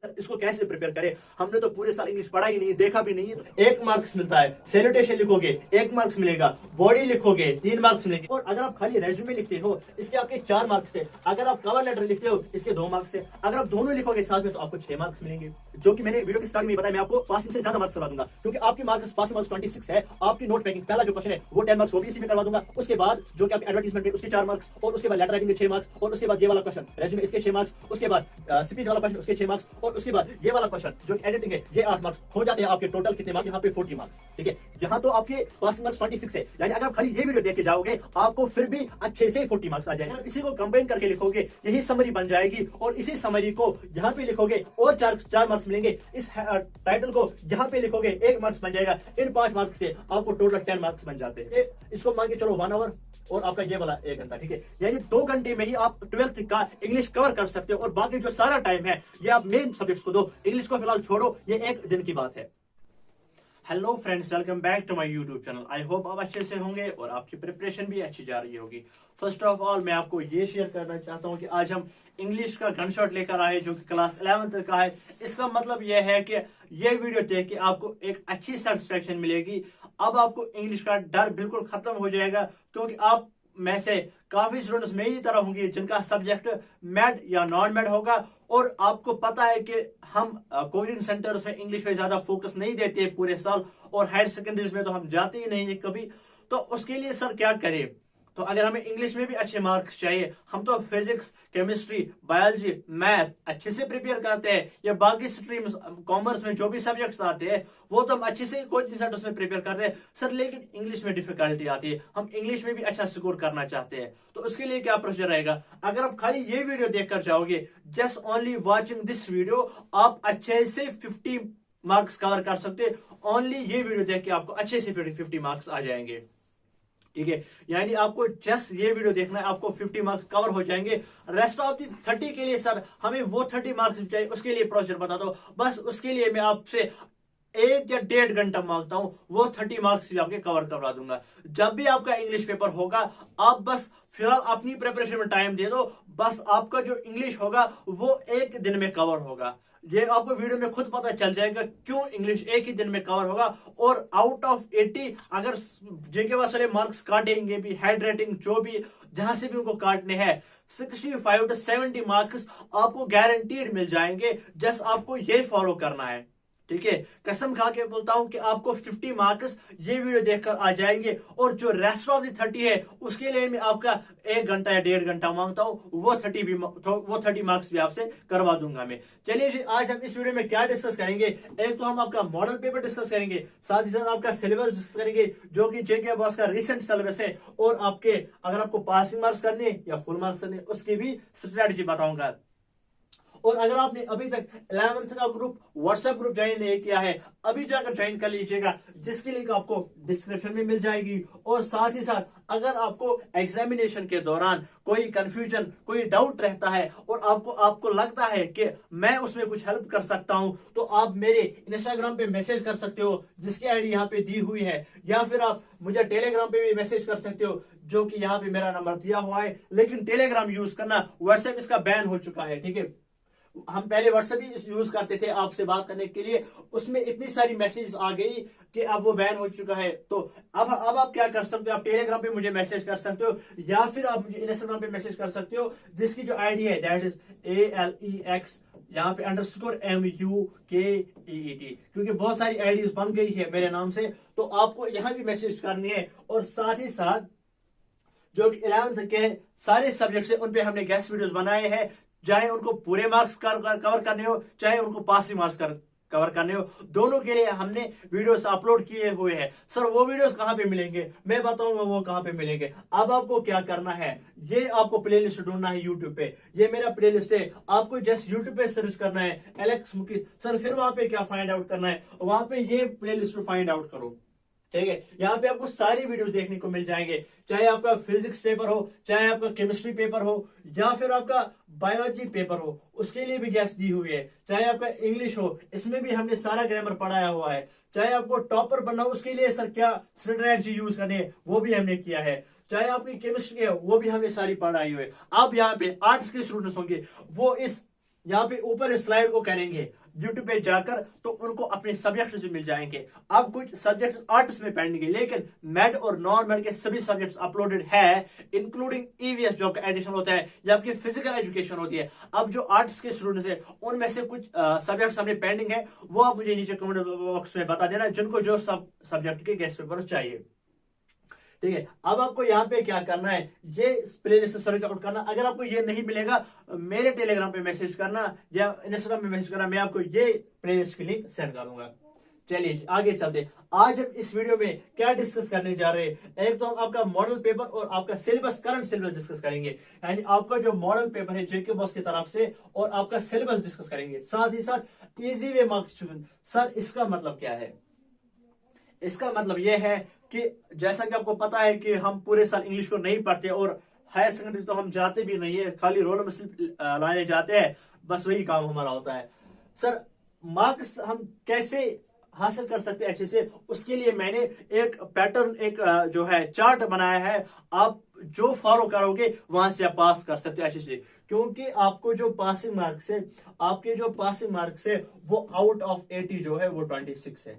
इसको कैसे प्रिपेयर करें। हमने तो पूरे साल इंग्लिश पढ़ा ही नहीं, देखा भी नहीं। तो 1 मार्क्स मिलता है। सैल्यूटेशन लिखोगे 1 मार्क्स मिलेगा, बॉडी लिखोगे 3 मार्क्स मिलेंगे। और अगर आप खाली रेज्यूमे लिखते हो इसके आपके 4 मार्क्स है। अगर आप कवर लेटर लिखते हो इसके 2 मार्क्स है। अगर आप दोनों लिखोगे साथ में तो आपको 6 मार्क्स मिलेंगे, जो कि मैंने वीडियो के स्टार्ट में बताया। मैं आपको पासिंग से ज्यादा मार्क्स करवा दूंगा, क्योंकि आपकी मार्क्स पासिंग मार्क्स 26 है। आपकी नोट पैकिंग पहला जो क्वेश्चन है वो 10 मार्क्स वो भी इसी में करवा दूंगा। उसके बाद जो कि आपकी एडवर्टाइजमेंट है उसके 4 मार्क्स, और उसके बाद लेटर राइटिंग के 6 मार्क्स, और उसके बाद ये वाला क्वेश्चन रेज्यूमे इसके 6 मार्क्स, उसके बाद स्पीच वाला क्वेश्चन उसके 6 मार्क्स, और उसके बाद ये वाला क्वेश्चन जो एडिटिंग है ये 8 मार्क्स हो जाते हैं। आपके टोटल कितने मार्क्स यहाँ पे 40 मार्क्स। ठीक है, यहाँ तो आपके पासिंग मार्क्स 26 है, यानी अगर आप खाली ये वीडियो देख के जाओगे आपको फिर भी अच्छे से 40 मार्क्स आ जाएंगे। इसी को कंबाइन करके लिखोगे यही समरी बन जाएगी, और इसी समरी को यहाँ पे लिखोगे और 4 मार्क्स मिलेंगे। इस टाइटल को यहाँ पे लिखोगे 1 मार्क्स बन जाएगा। इन 5 मार्क्स से आपको टोटल 10 मार्क्स बन जाते हैं। इसको मान के चलो 1 आवर और आपका ये वाला 1 घंटा। ठीक है, यानी 2 घंटे में ही आप 12th का इंग्लिश कवर कर सकते हो, और बाकी जो सारा टाइम है ये आप मेन सब्जेक्ट्स को दो। इंग्लिश को फिलहाल छोड़ो, ये 1 दिन की बात है। Hello friends, welcome back to my YouTube channel. I hope आप अच्छे से होंगे और आपकी प्रिपरेशन भी अच्छी जा रही होगी। फर्स्ट ऑफ ऑल मैं आपको ये शेयर करना चाहता हूँ कि आज हम इंग्लिश का गनशॉट लेकर आए जो कि क्लास 11th का है। इसका मतलब यह है कि ये वीडियो देख के आपको एक अच्छी सेटिस्फेक्शन मिलेगी। अब आपको इंग्लिश का डर बिल्कुल खत्म हो जाएगा, क्योंकि आप में से काफी स्टूडेंट्स मेरी तरह होंगे जिनका सब्जेक्ट मैड या नॉन मैड होगा, और आपको पता है कि हम कोचिंग सेंटर्स में इंग्लिश पे ज्यादा फोकस नहीं देते पूरे साल, और हायर सेकेंडरीज में तो हम जाते ही नहीं है कभी। तो उसके लिए सर क्या करें। तो अगर हमें इंग्लिश में भी अच्छे मार्क्स चाहिए, हम तो फिजिक्स, केमिस्ट्री, बायोलॉजी, मैथ अच्छे से प्रिपेयर करते हैं, या बाकी स्ट्रीम्स कॉमर्स में जो भी सब्जेक्ट्स आते हैं वो तो हम अच्छे से कोचिंग सेंटर्स में प्रिपेयर करते हैं सर, लेकिन इंग्लिश में डिफिकल्टी आती है। हम इंग्लिश में भी अच्छा स्कोर करना चाहते हैं, तो उसके लिए क्या प्रोसीजर रहेगा। अगर आप खाली ये वीडियो देखकर जाओगे, just only watching this video, आप अच्छे से 50 मार्क्स कवर कर सकते हैं। ओनली ये वीडियो देख के आपको अच्छे से 50 मार्क्स आ जाएंगे। ठीक है, यानी आपको जस्ट ये वीडियो देखना है, आपको 50 मार्क्स कवर हो जाएंगे। रेस्ट ऑफ दी 30 के लिए सर हमें वो 30 मार्क्स चाहिए, उसके लिए प्रोसीजर बता दो। बस उसके लिए मैं आपसे 1 या 1.5 घंटा मांगता हूं, वो 30 मार्क्स भी आपके कवर करवा दूंगा। जब भी आपका इंग्लिश पेपर होगा, आप बस फिलहाल अपनी प्रिपरेशन में टाइम दे दो। बस आपका जो इंग्लिश होगा वो 1 दिन में कवर होगा। ये आपको वीडियो में खुद पता चल जाएगा क्यों इंग्लिश 1 ही दिन में कवर होगा। और आउट ऑफ 80 अगर जेके वाले मार्क्स काटेंगे भी, हेड रेटिंग जो भी जहां से भी उनको काटने हैं, 65 to 70 मार्क्स आपको गारंटीड मिल जाएंगे। जस्ट आपको ये फॉलो करना है। ठीक है, कसम खा के बोलता हूं कि आपको 50 मार्क्स ये वीडियो देखकर आ जाएंगे। और जो रेस्ट ऑफ द 30 है उसके लिए मैं आपका 1 घंटा या 1.5 घंटा मांगता हूं, वो 30 मार्क्स भी आपसे करवा दूंगा मैं। चलिए जी, आज हम इस वीडियो में क्या डिस्कस करेंगे। एक तो हम आपका मॉडल पेपर डिस्कस करेंगे, साथ ही साथ आपका सिलेबस डिस्कस करेंगे जो कि जेके बॉस का रिसेंट सिलेबस है, और आपके अगर आपको पासिंग मार्क्स करने या फुल मार्क्स करने उसकी भी स्ट्रेटजी बताऊंगा। और अगर आपने अभी तक 11th का ग्रुप व्हाट्सएप ग्रुप ज्वाइन नहीं किया है, अभी जाकर ज्वाइन कर लीजिएगा, जिसकी लिंक आपको डिस्क्रिप्शन में मिल जाएगी। और साथ ही साथ अगर आपको एग्जामिनेशन के दौरान कोई कंफ्यूजन, कोई डाउट रहता है, और आपको लगता है कि मैं उसमें कुछ हेल्प कर सकता हूं, तो आप मेरे इंस्टाग्राम पे मैसेज कर सकते हो, जिसकी आईडी यहाँ पे दी हुई है, या फिर आप मुझे टेलीग्राम पे भी मैसेज कर सकते हो, जो कि यहाँ पे मेरा नंबर दिया हुआ है। लेकिन टेलीग्राम यूज करना, व्हाट्सएप इसका बैन हो चुका है। ठीक है, हम पहले व्हाट्सएप ही यूज करते थे आपसे बात करने के लिए, उसमें इतनी सारी मैसेज आ गई कि अब वो बैन हो चुका है। तो अब आप क्या कर सकते हो, आप टेलीग्राम पे मुझे मैसेज कर सकते हो, या फिर आप मुझे इंस्टाग्राम पे मैसेज कर सकते हो, जिसकी जो आईडी है दैट इज ALEX यहाँ पे _MUKEET, क्योंकि बहुत सारी आईडीज बन गई है मेरे नाम से, तो आपको यहाँ भी मैसेज करनी है। और साथ ही साथ जो 11th के सारे सब्जेक्ट है उन पे हमने गेस्ट वीडियोस बनाए हैं, चाहे उनको पूरे मार्क्स कवर करने हो, चाहे उनको पासिंग मार्क्स कवर करने हो, दोनों के लिए हमने वीडियोस अपलोड किए हुए हैं। सर वो वीडियोस कहां पे मिलेंगे, मैं बताऊंगा वो कहां पे मिलेंगे। अब आपको क्या करना है, ये आपको प्लेलिस्ट ढूंढना है यूट्यूब पे। ये मेरा प्लेलिस्ट है, आपको जस्ट यूट्यूब पे सर्च करना है एलेक्स मुकीत सर, फिर वहां पे क्या फाइंड आउट करना है, वहां पे ये प्लेलिस्ट फाइंड आउट करो। ठीक है, यहाँ पे आपको सारी वीडियोस देखने को मिल जाएंगे, चाहे आपका फिजिक्स पेपर हो, चाहे आपका केमिस्ट्री पेपर हो, या फिर आपका बायोलॉजी पेपर हो, उसके लिए भी गैस दी हुई है, चाहे आपका इंग्लिश हो, इसमें भी हमने सारा ग्रामर पढ़ाया हुआ है, चाहे आपको टॉपर बनना हो उसके लिए सर क्या स्ट्रेटजी यूज करनी है वो भी हमने किया है, चाहे आपकी केमिस्ट्री है वो भी हमने सारी पढ़ाई हुई है। अब यहाँ पे आर्ट्स के स्टूडेंट्स होंगे, वो इस यहाँ पे ऊपर स्लाइड को करेंगे यूट्यूब पे जाकर, तो उनको अपने सब्जेक्ट्स भी मिल जाएंगे। अब कुछ सब्जेक्ट्स आर्ट्स में पेंडिंग है, लेकिन मेड और नॉन मेड के सभी सब्जेक्ट्स अपलोडेड है, इंक्लूडिंग ईवीएस जो आपका एडिशन होता है या आपकी फिजिकल एजुकेशन होती है। अब जो आर्ट्स के स्टूडेंट्स है उनमें से कुछ सब्जेक्ट्स हमने पेंडिंग है, वो आप मुझे नीचे कमेंट बॉक्स में बता देना, जिनको जो सब सब्जेक्ट के गेस्ट पेपर चाहिए। ठीक है, अब आपको यहाँ पे क्या करना है, ये प्लेलिस्ट सर्च आउट करना। अगर आपको ये नहीं मिलेगा, मेरे टेलीग्राम पे मैसेज करना या इंस्टाग्राम पे मैसेज करना, मैं आपको ये प्लेलिस्ट की लिंक सेंड करूंगा। चलिए आगे चलते। आज हम इस वीडियो में क्या डिस्कस करने जा रहे हैं, एक तो हम आपका मॉडल पेपर और आपका सिलेबस, करंट सिलेबस डिस्कस करेंगे, यानी आपका जो मॉडल पेपर है जेके बॉस की तरफ से, और आपका सिलेबस डिस्कस करेंगे। साथ ही साथ इजी वे मार्क्स। सर इसका मतलब क्या है? इसका मतलब यह है कि जैसा कि आपको पता है कि हम पूरे साल इंग्लिश को नहीं पढ़ते, और हायर सेकेंडरी तो हम जाते भी नहीं है, खाली रोल नंबर स्लिप लाने जाते हैं, बस वही काम हमारा होता है। सर मार्क्स हम कैसे हासिल कर सकते हैं अच्छे से, उसके लिए मैंने एक पैटर्न, एक जो है चार्ट बनाया है। आप जो फॉलो करोगे वहां से आप पास कर सकते हैं अच्छे से, क्योंकि आपको जो पासिंग मार्क्स है, आपके जो पासिंग मार्क्स है वो आउट ऑफ 80 जो है वो 26 है।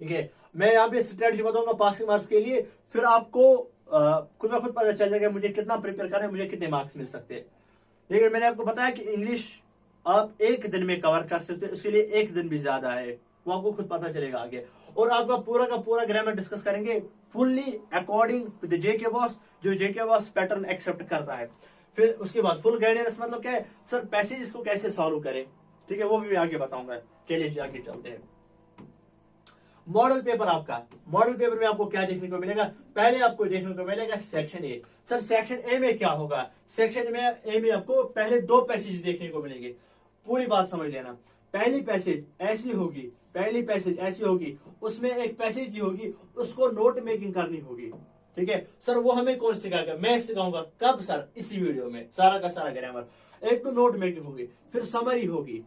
ठीक है, मैं यहाँ पे स्ट्रेटजी बताऊंगा पासिंग मार्क्स के लिए, फिर आपको खुद ब खुद पता चल जाएगा मुझे कितना प्रिपेयर करना है, मुझे कितने मार्क्स मिल सकते हैं। लेकिन मैंने आपको बताया कि इंग्लिश आप एक दिन में कवर कर सकते हो, इसके लिए एक दिन भी ज्यादा है, वो आपको खुद पता चलेगा आगे। और आपका पूरा का पूरा ग्रामर डिस्कस करेंगे fully according to the JK boss, जो जेके बॉस पैटर्न एक्सेप्ट करता है। फिर उसके बाद फुल गाइडेंस, मतलब क्या है सर, पैसेज को कैसे सॉल्व करें, ठीक है, वो भी मैं आगे बताऊंगा। चलिए आगे चलते हैं। मॉडल पेपर, आपका मॉडल पेपर में आपको क्या देखने को मिलेगा? पहले आपको देखने को मिलेगा section A. Sir section A में क्या होगा? सेक्शन ए में आपको पहले 2 पैसेज देखने को मिलेंगे। पूरी बात समझ लेना। पहली पैसेज ऐसी होगी, पहली पैसेज ऐसी होगी, उसमें एक पैसेज ही होगी, उसको नोट मेकिंग करनी होगी। ठीक है सर, वो हमें कौन सिखाएगा? मैं सिखाऊंगा। कब सर? इसी वीडियो में सारा का सारा ग्रामर। एक तो नोट मेकिंग होगी, फिर समरी होगी,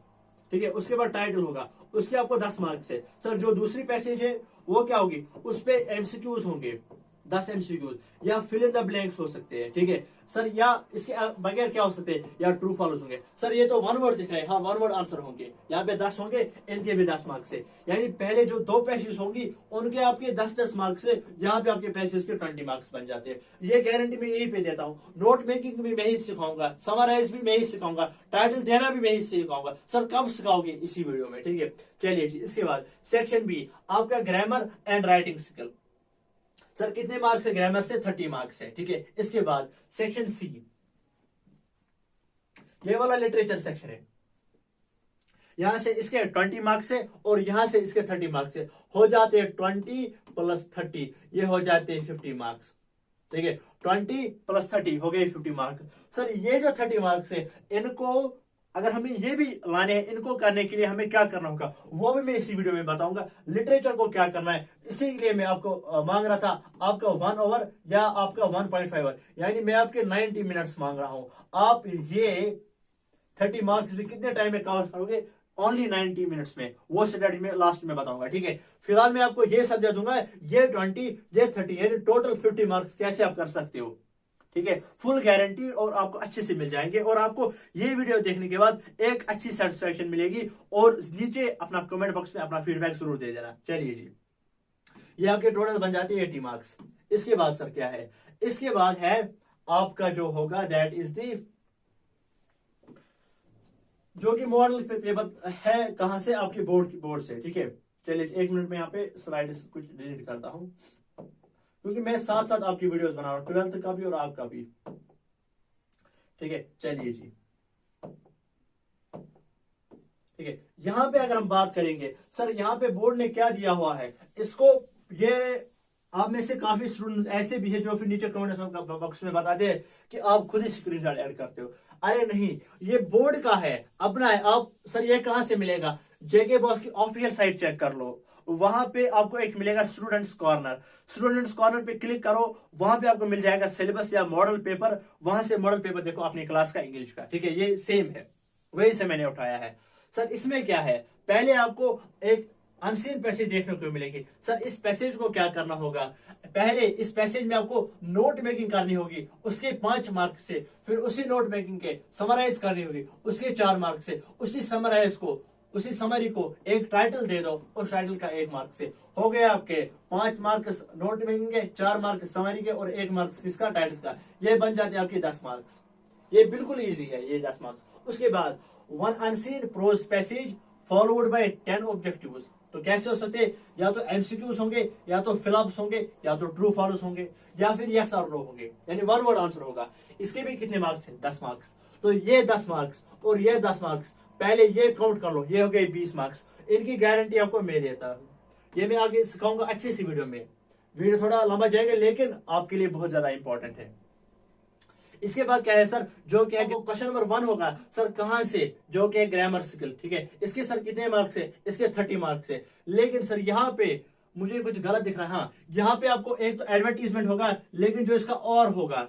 ठीक है, उसके बाद टाइटल होगा, उसके आपको 10 मार्क्स है। सर जो दूसरी पैसेज है वो क्या होगी? उस पे एमसीक्यूज होंगे, 10 एमसीक्यूज, या फिल इन द ब्लैंक्स हो सकते हैं। ठीक है सर, या इसके बगैर क्या हो सकते हैं, या ट्रू फॉल्स होंगे। सर ये तो 1 वर्ड दिख रहे हैं, हाँ 1 वर्ड आंसर होंगे, यहाँ पे 10 होंगे, इनके भी 10 मार्क्स है। यानी पहले जो 2 पैसेज होंगी उनके आपके 10-10 मार्क्स है, यहाँ पे आपके पैसेज के 20 मार्क्स बन जाते हैं। ये गारंटी मैं यही पे देता हूँ। नोट मेकिंग भी मैं ही सिखाऊंगा, समराइज भी मैं ही सिखाऊंगा, टाइटल देना भी मैं ही सिखाऊंगा। सर कब सिखाओगे? इसी वीडियो में। ठीक है, चलिए जी। इसके बाद सेक्शन बी, आपका grammar and writing skill. Sir कितने मार्क्स है? ग्रामर से 30 मार्क्स है। ठीक है, इसके बाद सेक्शन सी, ये वाला लिटरेचर सेक्शन है, यहां से इसके 20 मार्क्स है, और यहां से इसके 30 मार्क्स है, हो जाते हैं 20 + 30, ये हो जाते हैं 50 मार्क्स। ठीक है, 20 + 30 हो गए 50 मार्क्स। सर ये जो 30 मार्क्स है, इनको अगर हमें ये भी लाने हैं, इनको करने के लिए हमें क्या करना होगा वो भी मैं इसी वीडियो में बताऊंगा। लिटरेचर को क्या करना है, इसी लिए मैं आपको मांग रहा था आपका 1 आवर या आपका 1.5 आवर, यानी मैं आपके 90 मिनट्स मांग रहा हूं। आप ये 30 मार्क्स भी कितने टाइम में कवर करोगे? ओनली 90 मिनट्स में। वो स्ट्रेटजी में लास्ट में बताऊंगा। ठीक है, फिलहाल मैं आपको ये समझा दूंगा, ये 20 ये 30, यानी टोटल 50 मार्क्स कैसे आप कर सकते हो। ठीक है, फुल गारंटी, और आपको अच्छे से मिल जाएंगे, और आपको ये वीडियो देखने के बाद एक अच्छी सेटिस्फैक्शन मिलेगी। और नीचे अपना कमेंट बॉक्स में अपना फीडबैक जरूर दे देना। चलिए जी, ये आपके टोटल बन जाते हैं 80 मार्क्स। इसके बाद सर क्या है? इसके बाद है आपका जो होगा दैट इज दी, जो कि मॉडल पेपर है, कहां से? आपके बोर्ड से। ठीक है, चलिए 1 मिनट में यहाँ पे स्लाइड कुछ डिलीट करता हूं, क्योंकि मैं साथ साथ आपकी वीडियोस बना रहा हूं, 12th का भी और आपका भी। ठीक है, चलिए जी। ठीक है, यहां पे अगर हम बात करेंगे, सर यहां पे बोर्ड ने क्या दिया हुआ है इसको, ये आप में से काफी स्टूडेंट्स ऐसे भी है जो फिर नीचे कमेंट बॉक्स में बताते हैं कि आप खुद ही स्क्रीनशॉट ऐड करते हो। अरे नहीं, ये बोर्ड का है, अपना है। आप सर ये कहां से मिलेगा? जेके बॉस की ऑफिशियल साइट चेक कर लो, वहां पे आपको एक मिलेगा स्टूडेंट्स कॉर्नर। स्टूडेंट्स कॉर्नर पे क्लिक करो, वहां पे आपको मिल जाएगा सिलेबस या मॉडल पेपर। वहां से मॉडल पेपर देखो अपनी क्लास का इंग्लिश का। ठीक है, ये सेम है, वही से मैंने उठाया है। सर इसमें क्या है? पहले आपको एक अनसीन पैसेज देखने को मिलेगी। सर इस पैसेज को क्या करना होगा, पहले इस पैसेज में आपको नोट मेकिंग करनी होगी उसके 5 मार्क्स से, फिर उसी नोट मेकिंग के समराइज करनी होगी उसके 4 मार्क्स से, उसी समरी को एक टाइटल दे दो, उस टाइटल का 1 मार्क से। हो गए आपके 5 मार्क्स नोट मेकिंग के, 4 मार्क्स समरी के और 1 मार्क्स किसका, टाइटल का। ये बन जाते हैं आपके 10 मार्क्स। ये बिल्कुल इजी है ये 10 मार्क्स। उसके बाद 1 unseen prose passage followed by 10 objectives. तो कैसे हो सकते हैं, या तो एमसीक्यूज होंगे, या तो फिलअप्स होंगे, या तो ट्रू फॉलोस होंगे, या फिर यस और नो होंगे, यानी 1 वर्ड आंसर होगा। इसके भी कितने मार्क्स हैं, 10 मार्क्स। तो ये 10 मार्क्स और ये 10 मार्क्स, पहले ये काउंट कर लो, ये हो गए 20 मार्क्स। इनकी गारंटी आपको मैं देता हूं, ये मैं आगे सिखाऊंगा अच्छी सी वीडियो में। वीडियो थोड़ा लंबा जाएगा लेकिन आपके लिए बहुत ज्यादा इंपॉर्टेंट है। इसके बाद क्या है सर, जो क्या है क्वेश्चन नंबर 1 होगा सर कहां से, जो कि ग्रामर स्किल, ठीक है। इसके सर कितने मार्क्स है, इसके 30 मार्क्स है। लेकिन सर यहाँ पे मुझे कुछ गलत दिख रहा है। हाँ, यहाँ पे आपको एक तो एडवर्टीजमेंट होगा, लेकिन जो इसका और होगा,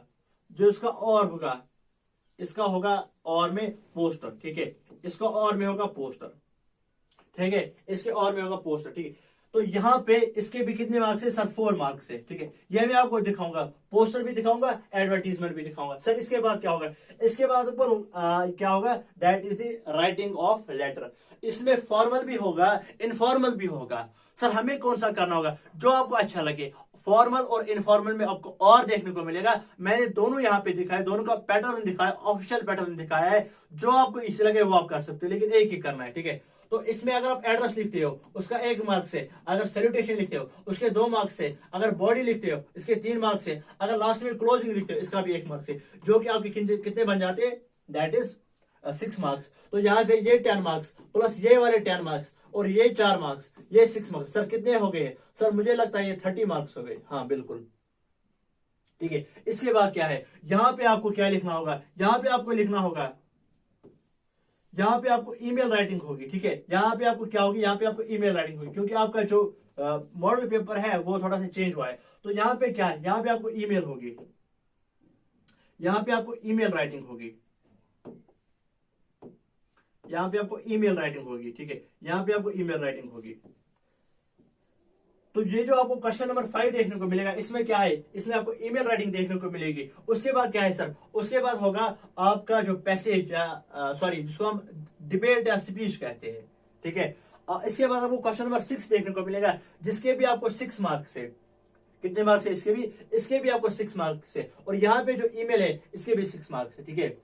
इसका होगा और में पोस्टर, ठीक है। इसका और में होगा पोस्टर, ठीक है। इसके और में होगा पोस्टर, ठीक है। तो यहाँ पे इसके भी कितने मार्क्स है सर, 4 मार्क्स है, ठीक है। यह मैं आपको दिखाऊंगा, पोस्टर भी दिखाऊंगा, एडवर्टीजमेंट भी दिखाऊंगा। सर इसके बाद क्या होगा, इसके बाद ऊपर क्या होगा, that is the writing of letter. इसमें फॉर्मल भी होगा, इनफॉर्मल भी होगा। सर हमें कौन सा करना होगा, जो आपको अच्छा लगे। फॉर्मल और इनफॉर्मल में आपको और देखने को मिलेगा। मैंने दोनों यहाँ पे दिखाया, दोनों का पैटर्न दिखाया, ऑफिशियल पैटर्न दिखाया है। जो आपको इसी लगे वो आप कर सकते हो, लेकिन एक ही करना है, ठीक है। तो इसमें अगर आप एड्रेस लिखते हो उसका 1 मार्क से, अगर सैल्यूटेशन लिखते हो उसके 2 मार्क्स से, अगर बॉडी लिखते हो इसके 3 मार्क्स से, अगर लास्ट में क्लोजिंग लिखते हो इसका भी 1 मार्क से, जो कि आपके कितने बन जाते हैं, दैट इज 6 मार्क्स। तो यहां से ये 10 मार्क्स प्लस ये वाले 10 मार्क्स और ये 4 मार्क्स, ये 6 मार्क्स। सर कितने हो गए सर, मुझे लगता है ये 30 मार्क्स हो गए। हाँ बिल्कुल, ठीक है। इसके बाद क्या है, यहाँ पे आपको क्या लिखना होगा, यहाँ पे आपको लिखना होगा, यहाँ पे आपको ईमेल राइटिंग होगी, ठीक है। यहाँ पे आपको क्या होगी, यहाँ पे आपको ईमेल राइटिंग होगी, क्योंकि आपका जो मॉडल पेपर है वो थोड़ा सा चेंज हुआ है। तो यहाँ पे क्या है, यहाँ पे आपको ईमेल होगी, यहाँ पे आपको ईमेल राइटिंग होगी, यहाँ पे आपको ईमेल राइटिंग होगी, ठीक है। यहाँ पे आपको ईमेल राइटिंग होगी। तो ये जो आपको क्वेश्चन नंबर 5 देखने को मिलेगा, इसमें क्या है, इसमें आपको ईमेल राइटिंग देखने को मिलेगी। उसके बाद क्या है सर, उसके बाद होगा आपका जो पैसेज या सॉरी जिसको हम डिबेट या स्पीच कहते हैं, ठीक है। इसके बाद आपको क्वेश्चन नंबर 6 देखने को मिलेगा, जिसके भी आपको 6 मार्क्स है। कितने मार्क्स है इसके भी आपको 6 मार्क्स है। और यहाँ पे जो ईमेल है इसके भी 6 मार्क्स है, ठीक है।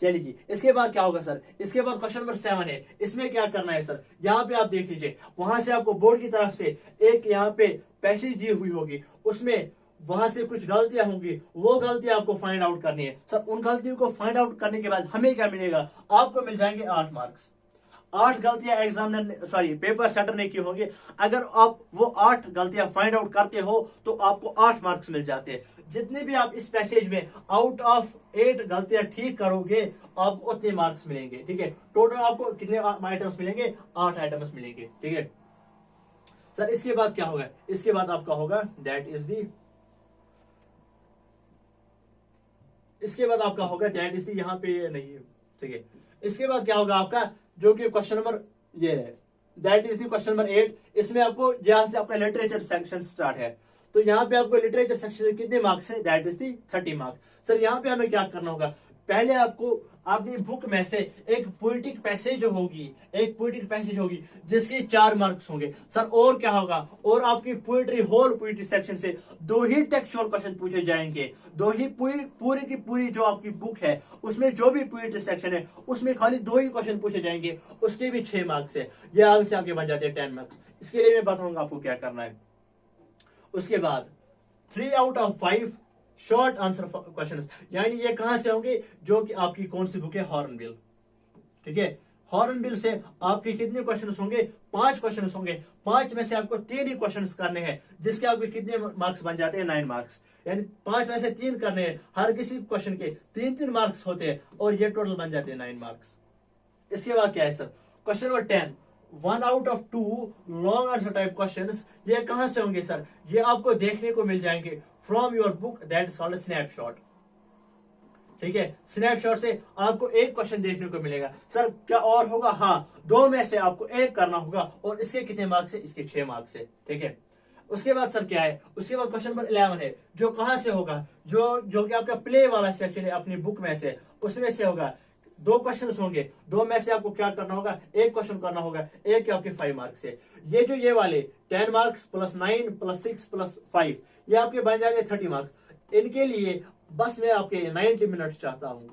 चलिए जी, इसके बाद क्या होगा सर, इसके बाद क्वेश्चन नंबर 7 है। इसमें क्या करना है सर, यहाँ पे आप देख लीजिए, वहां से आपको बोर्ड की तरफ से एक यहाँ पे पैसेज दी हुई होगी, उसमें वहां से कुछ गलतियां होंगी, वो गलतियां आपको फाइंड आउट करनी है। सर उन गलतियों को फाइंड आउट करने के बाद हमें क्या मिलेगा, आपको मिल जाएंगे 8 मार्क्स। 8 गलतियां एग्जामिनर सॉरी पेपर सेटर ने की होंगी। अगर आप वो 8 गलतियां फाइंड आउट करते हो तो आपको 8 मार्क्स मिल जाते हैं। जितने भी आप इस पैसेज में आउट ऑफ 8 गलतियां ठीक करोगे आपको उतने मार्क्स मिलेंगे, ठीक है। टोटल आपको कितने आइटम्स मिलेंगे, 8 आइटम्स मिलेंगे, ठीक है। सर इसके बाद क्या होगा, इसके बाद आपका होगा दैट इज दी, इसके बाद आपका होगा दैट इज दी, यहाँ पे नहीं है, ठीक है। इसके बाद क्या होगा आपका, जो कि क्वेश्चन नंबर ये है, that is the question number 8। इसमें आपको यहाँ से आपका लिटरेचर सेक्शन स्टार्ट है। तो यहाँ पे आपको लिटरेचर सेक्शन से कितने मार्क्स है, that is the 30 marks. Sir यहाँ पे हमें क्या करना होगा, पहले आपको अपनी बुक में से एक पोइटिक पैसेज होगी जिसके 4 मार्क्स होंगे। सर और क्या होगा, और आपकी पोइट्री होल पोइट्री सेक्शन से 2 ही टेक्सचुअल क्वेश्चन पूछे जाएंगे। 2 ही पूरी की पूरी जो आपकी बुक है उसमें जो भी पोइट्री सेक्शन है उसमें खाली 2 ही क्वेश्चन पूछे जाएंगे, उसके भी 6 मार्क्स है। ये आगे से आपके बन जाते हैं 10 मार्क्स। इसके लिए मैं बताऊंगा आपको क्या करना है। उसके बाद 3 out of 5 short answer questions, यानी ये कहां से होंगे, जो कि आपकी कौन सी बुक है, हॉर्नबिल, ठीक है। हॉर्नबिल से आपके कितने क्वेश्चंस होंगे, 5 क्वेश्चंस होंगे। 5 में से आपको 3 ही क्वेश्चंस करने हैं, जिसके आपके कितने मार्क्स बन जाते हैं, 9 मार्क्स। यानी 5 में से 3 करने हैं, हर किसी क्वेश्चन के 3-3 मार्क्स होते हैं और ये टोटल बन जाते हैं 9 मार्क्स। इसके बाद क्या है sir, question number 10 1 out of 2 long answer type questions. ये कहां से होंगे सर, ये आपको देखने को मिल जाएंगे from your book that is called snapshot. ठीक है। स्नैपशॉट से आपको एक क्वेश्चन देखने को मिलेगा। सर क्या और होगा? हाँ, दो में से आपको एक करना होगा और इसके कितने मार्क्स है? इसके 6 मार्क्स है, ठीक है। उसके बाद सर क्या है? उसके बाद क्वेश्चन नंबर 11 है, जो कहां से होगा? जो कि आपका प्ले वाला सेक्शन है अपनी बुक में से, उसमें से होगा। दो क्वेश्चन होंगे, दो में से आपको क्या करना होगा? एक क्वेश्चन करना होगा, एक आपके 5 मार्क्स है। ये वाले 10 मार्क्स प्लस 9 प्लस 6 प्लस 5, ये आपके बन जाएंगे 30 मार्क्स। इनके लिए बस मैं आपके 90 मिनट चाहता हूं,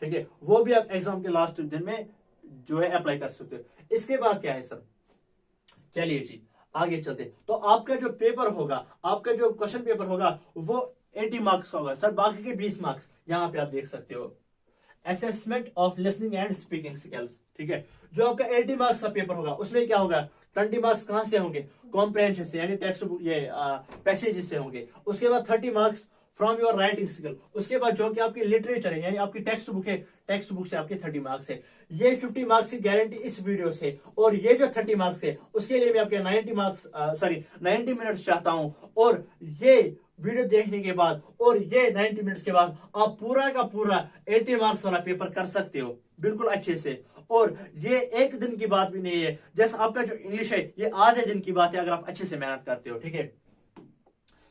ठीक है। वो भी आप एग्जाम के लास्ट दिन में जो है अप्लाई कर सकते हो। इसके बाद क्या है सर? चलिए जी आगे चलते। तो आपका जो पेपर होगा, आपका जो क्वेश्चन पेपर होगा वो 80 मार्क्स का होगा सर। बाकी के 20 मार्क्स यहाँ पे आप देख सकते हो, assessment of listening and speaking skills, ठीक है। जो आपका 80 मार्क्स का पेपर होगा उसमें क्या होगा? 20 मार्क्स कहां से होंगे? कॉम्प्रहेंशन से, यानी टेक्स्ट बुक ये पैसेज से होंगे। उसके बाद 30 marks from your writing skill. उसके बाद जो कि आपकी लिटरेचर है, यानी आपकी टेक्स्ट बुक है, टेक्स्ट बुक से आपके 30 मार्क्स है। ये 50 मार्क्स की गारंटी इस वीडियो से, और ये जो 30 मार्क्स है उसके लिए भी आपके 90 मिनट्स चाहता हूं। और ये वीडियो देखने के बाद और ये 90 मिनट्स के बाद आप पूरा का पूरा 80 मार्क्स वाला पेपर कर सकते हो बिल्कुल अच्छे से। और ये एक दिन की बात भी नहीं है, जैसा आपका जो इंग्लिश है ये आधे दिन की बात है अगर आप अच्छे से मेहनत करते हो, ठीक है।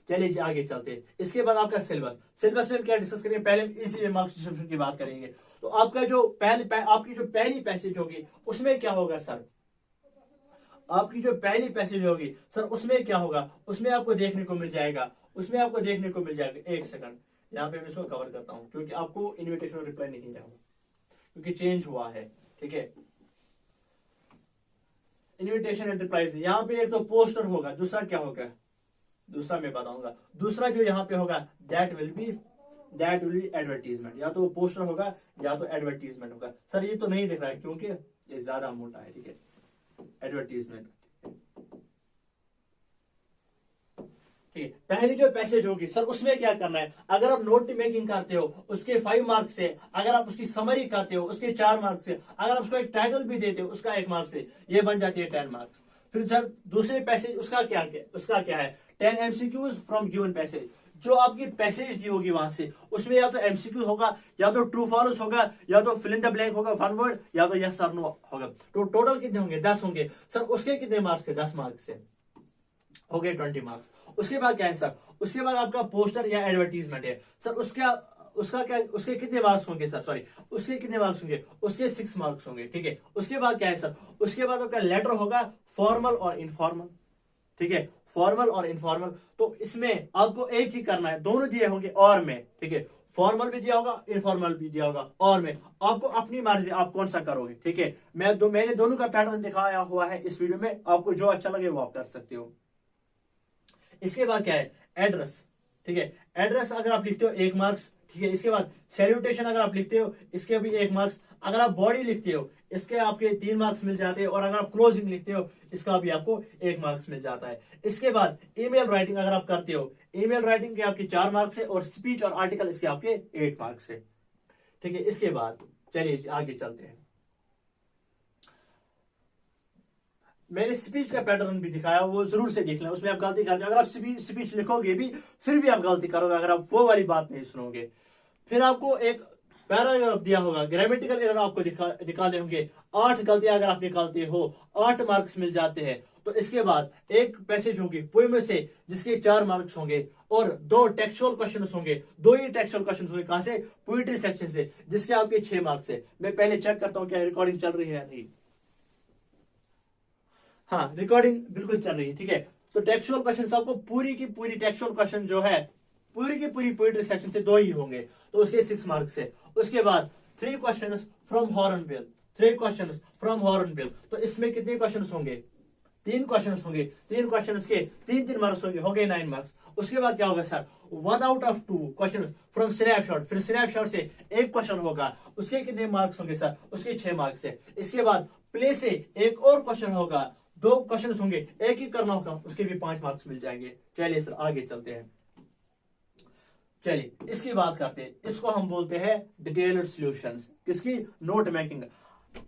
चलिए जी आगे चलते हैं। इसके बाद आपका सिलेबस में हम क्या डिस्कस करेंगे? पहले हम इसी मार्क्स डिस्ट्रीब्यूशन की बात करेंगे। तो आपका जो आपकी जो पहली पैसेज होगी उसमें क्या होगा सर? आपकी जो पहली पैसेज होगी सर उसमें क्या होगा? उसमें आपको देखने को मिल जाएगा, एक सेकंड यहाँ पे मैं इसको कवर करता हूं क्योंकि आपको इनविटेशन रिप्लाई नहीं रहा क्योंकि चेंज हुआ है, ठीक है। इनविटेशन एंड रिप्लाई यहाँ पे एक तो पोस्टर होगा, दूसरा क्या होगा? दूसरा मैं बताऊंगा। दूसरा जो यहाँ पे होगा दैट विल बी एडवर्टीजमेंट। या तो वो पोस्टर होगा या तो एडवर्टीजमेंट होगा। सर ये तो नहीं दिख रहा है क्योंकि ये ज्यादा मोटा है, ठीक है। एडवर्टीजमेंट, ठीक है। पहली जो पैसेज होगी सर उसमें क्या करना है? अगर आप नोट मेकिंग करते हो उसके 5 मार्क्स से, अगर आप उसकी समरी करते हो उसके 4 मार्क्स से, अगर आप उसको एक टाइटल भी देते हो उसका 1 मार्क्स से, ये बन जाती है 10 मार्क्स। फिर सर दूसरे पैसेज उसका क्या है? 10 MCQs फ्रॉम गिवन पैसेज। जो आपकी पैसेज दी होगी वहां से, उसमें या तो MCQ होगा, या तो ट्रू फॉल्स होगा, या तो फिल इन द ब्लैंक होगा 1 वर्ड, या तो यस और नो होगा। तो टोटल कितने होंगे? 10 होंगे सर। उसके कितने मार्क्स थे? 10 मार्क्स से हो गए 20 मार्क्स। उसके बाद क्या है सर? उसके बाद आपका पोस्टर या एडवर्टीजमेंट है सर। उसके कितने मार्क्स होंगे सर? सॉरी, उसके कितने मार्क्स होंगे? उसके 6 मार्क्स होंगे, ठीक है। उसके बाद क्या है सर? उसके बाद आपका लेटर होगा, फॉर्मल और इनफॉर्मल, ठीक है। फॉर्मल और इनफॉर्मल, तो इसमें आपको एक ही करना है, दोनों दिए होंगे और में, ठीक है। फॉर्मल भी दिया होगा, इनफॉर्मल भी दिया होगा और में। आपको अपनी मर्जी आप कौन सा करोगे, ठीक है। मैंने दोनों का पैटर्न दिखाया हुआ है इस वीडियो में, आपको जो अच्छा लगे वो आप कर सकते हो। इसके बाद क्या है? एड्रेस, ठीक है। एड्रेस अगर आप लिखते हो 1 मार्क्स, ठीक है। इसके बाद सैल्यूटेशन अगर आप लिखते हो इसके भी 1 मार्क्स। अगर आप बॉडी लिखते हो इसके आपके 3 मार्क्स मिल जाते हैं, और अगर आप क्लोजिंग लिखते हो इसका भी आपको 1 मार्क्स मिल जाता है। इसके बाद ईमेल राइटिंग अगर आप करते हो, ईमेल राइटिंग के आपके 4 मार्क्स है, और स्पीच और आर्टिकल इसके आपके 8 मार्क्स है, ठीक है। इसके बाद चलिए आगे चलते हैं। मैंने स्पीच का पैटर्न भी दिखाया, वो जरूर से देख लें, उसमें आप गलती करते, अगर आप स्पीच लिखोगे भी फिर भी आप गलती करोगे अगर आप वो वाली बात नहीं सुनोगे। फिर आपको एक पैराग्राफ दिया होगा, ग्रामेटिकल एरर आपको निकालने होंगे। 8 गलतियां अगर आप निकालते हो 8 मार्क्स मिल जाते हैं। तो इसके बाद एक पैसेज होगी पोएम से जिसके 4 मार्क्स होंगे, और 2 टेक्सचुअल क्वेश्चन होंगे, 2 ही टेक्सचुअल क्वेश्चन होंगे। कहां से? पोइट्री सेक्शन से, जिसके आपके 6 मार्क्स है। मैं पहले चेक करता हूं क्या रिकॉर्डिंग चल रही है या नहीं। हाँ, रिकॉर्डिंग बिल्कुल चल रही है, ठीक है। तो टेक्सचुअल क्वेश्चन आपको पूरी की पूरी टेक्सचुअल क्वेश्चन जो है पूरी की पूरी पोइट्री सेक्शन से 2 ही होंगे, तो उसके 6 मार्क्स है। उसके बाद 3 questions from hornbill, 3 questions from hornbill. तो इसमें कितने क्वेश्चंस होंगे? 3 क्वेश्चंस होंगे। 3 क्वेश्चंस के 3 मार्क्स होंगे, हो गए 9 मार्क्स। उसके बाद क्या होगा sir? 1 out of 2 question from snapshot. फिर स्नैपशॉट से एक क्वेश्चन होगा, उसके कितने मार्क्स होंगे सर? उसके 6 मार्क्स है। इसके बाद प्ले से एक और क्वेश्चन होगा, 2 क्वेश्चन होंगे, एक ही करना होगा, उसके भी 5 मार्क्स मिल जाएंगे। चलिए सर आगे चलते हैं। चलिए इसकी बात करते हैं, इसको हम बोलते हैं डिटेल्ड सॉल्यूशंस। किसकी? Note making.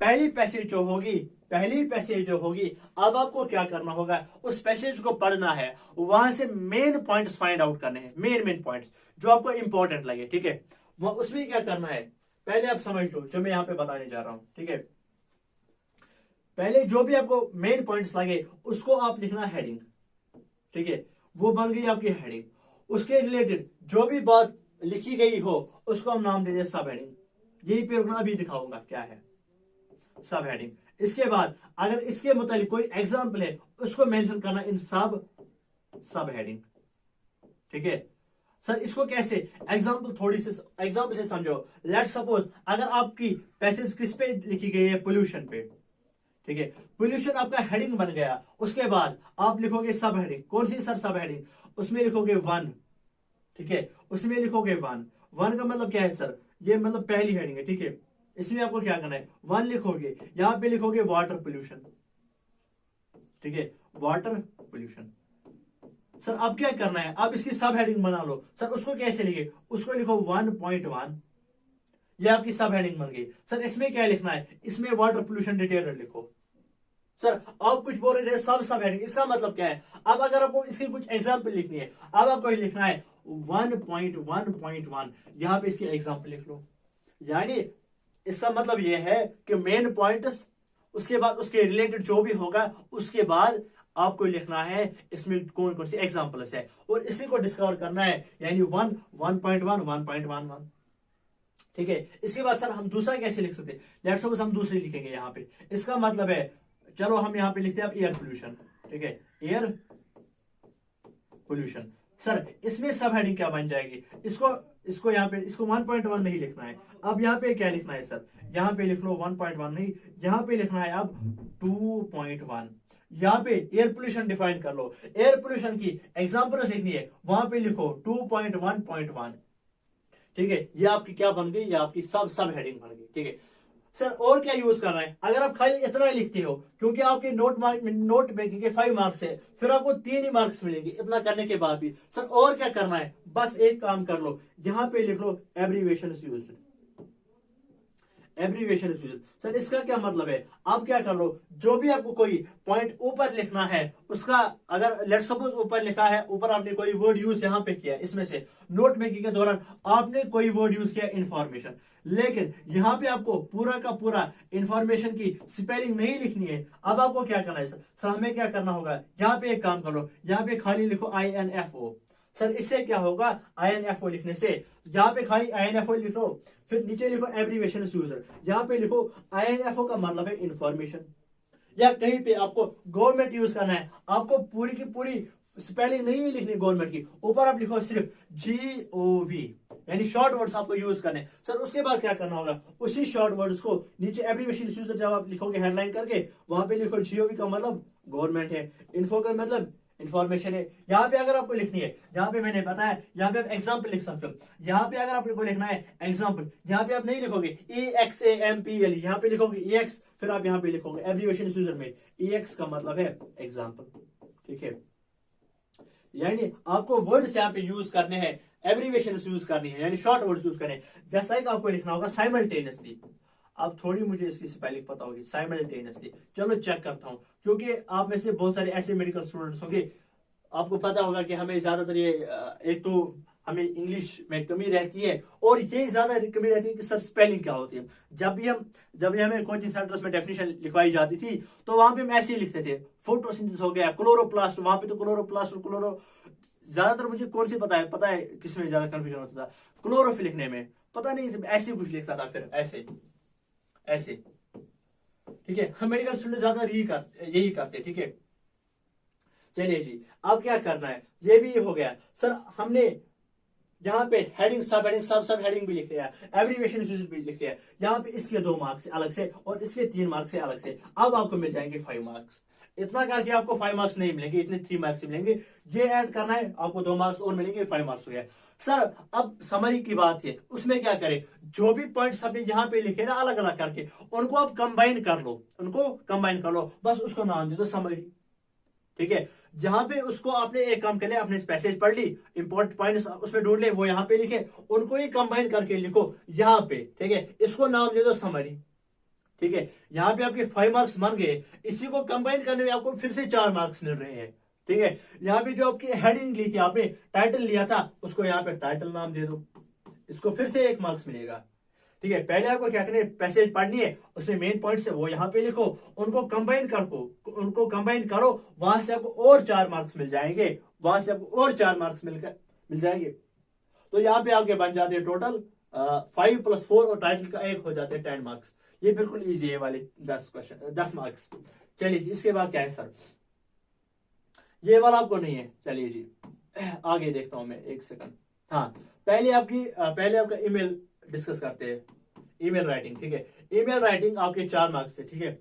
पहली पैसेज जो होगी, अब आपको क्या करना होगा? उस पैसेज को पढ़ना है, वहां से मेन पॉइंट्स फाइंड आउट करने हैं, मेन पॉइंट्स जो आपको इंपॉर्टेंट लगे, ठीक है। उसमें क्या करना है, पहले आप समझ लो जो मैं यहाँ पे बताने जा रहा हूं, ठीक है। पहले जो भी आपको मेन पॉइंट्स लगे उसको आप लिखना हेडिंग, ठीक है, वो बन गई आपकी हेडिंग। उसके रिलेटेड जो भी बात लिखी गई हो उसको हम नाम दे दें सब हेडिंग। यही पे रुकना, अभी दिखाऊंगा क्या है सब हेडिंग। इसके बाद अगर इसके मुताबिक कोई एग्जाम्पल है उसको मेंशन करना इन सब हेडिंग, ठीक है। सर इसको कैसे, एग्जाम्पल से समझो। लेट सपोज अगर आपकी पैसेज किस पे लिखी गई है, पोल्यूशन पे, ठीक है। पोल्यूशन आपका हेडिंग बन गया, उसके बाद आप लिखोगे सब हेडिंग। कौन सी सर सब हेडिंग, उसमें लिखोगे 1, ठीक है, उसमें लिखोगे 1। 1 का मतलब क्या है सर, ये मतलब पहली हेडिंग है, ठीक है। इसमें आपको क्या करना है, 1 लिखोगे, यहां पे लिखोगे वाटर पोल्यूशन, ठीक है, वाटर पोल्यूशन। सर अब क्या करना है, अब इसकी सब हेडिंग बना लो। सर उसको कैसे लिखे, उसको लिखो 1.1, ये आपकी सब हेडिंग बन गई। सर इसमें क्या लिखना है, इसमें वाटर पोल्यूशन डिटेलर लिखो। सर आप कुछ बोल रहे थे सब हेडिंग, इसका मतलब क्या है। अब अगर आपको इसकी कुछ एग्जाम्पल लिखनी है, अब आपको लिखना है 1.1.1, यहां पे इसकी एग्जाम्पल लिख लो। यानी इसका मतलब यह है कि मेन पॉइंट्स, उसके बाद उसके रिलेटेड जो भी होगा, उसके बाद आपको लिखना है इसमें कौन कौन सी एग्जाम्पल्स है, और इसी को डिस्कवर करना है। यानी 1.1 ठीक है। इसके बाद सर हम दूसरा कैसे लिख सकते हैं, लेट्स सपोज हम दूसरी लिखेंगे यहाँ पे। इसका मतलब है, चलो हम यहाँ पे लिखते हैं अब एयर पोल्यूशन, ठीक है, एयर पोल्यूशन। सर इसमें सब हेडिंग क्या बन जाएगी, इसको यहाँ पे, इसको 1.1 नहीं लिखना है। अब यहाँ पे क्या लिखना है सर, यहाँ पे लिख लो 1.1 नहीं, यहाँ पे लिखना है अब 2.1। यहाँ पे एयर पोल्यूशन डिफाइन कर लो, एयर पोल्यूशन की एग्जाम्पल्स लिखनी है, वहां पे लिखो 2.1.1, ठीक है। ये आपकी क्या बन गई, ये आपकी सब हेडिंग बन गई, ठीक है। सर और क्या यूज करना है, अगर आप खाली इतना ही लिखते हो, क्योंकि आपके नोट मेकिंग के 5 मार्क्स है, फिर आपको 3 ही मार्क्स मिलेंगे इतना करने के बाद भी। सर और क्या करना है, बस एक काम कर लो, यहां पे लिख लो abbreviation use, abbreviation use. Sir इसका क्या मतलब है, आप क्या कर लो, जो भी आपको कोई पॉइंट ऊपर लिखना है उसका, अगर लेट्स सपोज ऊपर लिखा है, ऊपर आपने कोई वर्ड यूज यहां पे किया, इसमें से नोट मेकिंग के दौरान आपने कोई वर्ड यूज किया इंफॉर्मेशन, लेकिन यहां पे आपको पूरा का पूरा इंफॉर्मेशन की स्पेलिंग नहीं लिखनी है। अब आपको क्या करना है सर हमें क्या करना होगा, यहाँ पे एक काम कर लो, यहाँ पे खाली लिखो INFO। सर इससे क्या होगा, INFO लिखने से, यहाँ पे खाली INFO लिख लो, फिर नीचे लिखो एब्रीविएशन यूजर, यहाँ पे लिखो INFO का मतलब है इंफॉर्मेशन। या कहीं पे आपको गवर्नमेंट यूज करना है, आपको पूरी की पूरी स्पेलिंग नहीं लिखनी गवर्नमेंट की, ऊपर आप लिखो सिर्फ GOV, यानी शॉर्ट वर्ड्स आपको यूज करने। सर उसके बाद क्या करना होगा, उसी शॉर्ट वर्ड्स को नीचे एब्रीविएशन यूजर जब आप लिखोगे हेडलाइन करके, वहां पे लिखो GOV का मतलब गवर्नमेंट है, इन्फो का मतलब इंफॉर्मेशन है। यहाँ पे अगर आपको लिखनी है, यहाँ पे मैंने बताया, यहाँ पे आप एग्जाम्पल लिख सकते हो। यहाँ पे अगर आपको लिखना है एग्जाम्पल, यहाँ पे आप नहीं लिखोगे EXAMPL, यहाँ पे लिखोगे EX, फिर आप यहाँ पे लिखोगे एब्रीविएशन यूजर में EX का मतलब है एग्जाम्पल, ठीक है। यानी आपको वर्ड्स यहाँ पे यूज करने हैं, एब्रीविएशन यूज करनी है, यानी शॉर्ट वर्ड्स यूज करने, जैसा कि आपको लिखना होगा साइमल्टेनियसली। अब थोड़ी मुझे इसकी स्पेलिंग पता होगी, साइमल्टेनियसली, चलो चेक करता हूं, क्योंकि आप में से बहुत सारे ऐसे मेडिकल स्टूडेंट्स होंगे, आपको पता होगा कि हमें ज्यादातर ये एक तो हमें इंग्लिश में कमी रहती है, और ये ज्यादा कमी रहती है कि सर स्पेलिंग क्या होती है। जब भी हमें कोचिंग सेंटर्स में डेफिनेशन लिखवाई जाती थी, तो वहां पे हम ऐसे ही लिखते थे, फोटोसिंथेसिस हो गया, क्लोरोप्लास्ट, वहां पे तो क्लोरोप्लास्ट और क्लोरो, ज्यादातर मुझे कौन सी पता है किसमें ज्यादा कंफ्यूजन होता था, क्लोरोफिल लिखने में, पता नहीं ऐसे कुछ लिखता था, फिर ऐसे, ठीक है। हम मेडिकल स्टूडेंट ज्यादा यही करते, ठीक है। चलिए जी, अब क्या करना है, ये भी हो गया। सर हमने यहाँ पे हेडिंग सब हेडिंग भी लिख लिया, एब्रीविएशन भी लिख लिया, यहाँ पे इसके 2 मार्क्स अलग से और इसके 3 मार्क्स से अलग से, अब आपको मिल जाएंगे 5 मार्क्स। इतना करके आपको 5 मार्क्स नहीं मिलेंगे, इतने 3 मार्क्स मिलेंगे, ये ऐड करना है, आपको 2 मार्क्स और मिलेंगे, 5 मार्क्स हो गया। सर अब समरी की बात है, उसमें क्या करें, जो भी पॉइंट्स आपने यहाँ पे लिखे ना अलग अलग करके, उनको आप कंबाइन कर लो, बस उसको नाम दे दो समरी, ठीक है। जहां पे उसको आपने एक काम कर लिया, आपने पैसेज पढ़ ली, इंपॉर्टेंट पॉइंट्स उसमें ढूंढ ले, वो यहाँ पे लिखे, उनको ही कंबाइन करके लिखो यहाँ पे, ठीक है। इसको नाम दे दो समरी, ठीक है। यहाँ पे आपके 5 मार्क्स बन गए, इसी को कंबाइन करने में आपको फिर से 4 मार्क्स मिल रहे हैं, ठीक है। यहाँ पे जो आपकी हेडिंग ली थी, आपने टाइटल लिया था, उसको यहाँ पे टाइटल नाम दे दो, इसको फिर से 1 मार्क्स मिलेगा। ठीक है, पहले आपको क्या करना है, पैसेज पढ़नी है, उसमें मेन पॉइंट्स है वो यहाँ पे लिखो, उनको कंबाइन करो, वहां से आपको और 4 मार्क्स मिल जाएंगे, वहां से आपको और 4 मार्क्स मिल जाएंगे। तो यहाँ पे आपके बन जाते हैं टोटल 5 + 4 और टाइटल का 1 हो जाते हैं 10 मार्क्स। ये बिल्कुल इजी है वाले 10 मार्क्स। चलिए जी, इसके बाद क्या है सर, ये वाला आपको नहीं है। चलिए जी आगे देखता हूं मैं, 1 सेकंड। हाँ, पहले आपका ईमेल डिस्कस करते हैं, ईमेल राइटिंग। ठीक है, ईमेल राइटिंग आपके 4 मार्क्स है। ठीक है,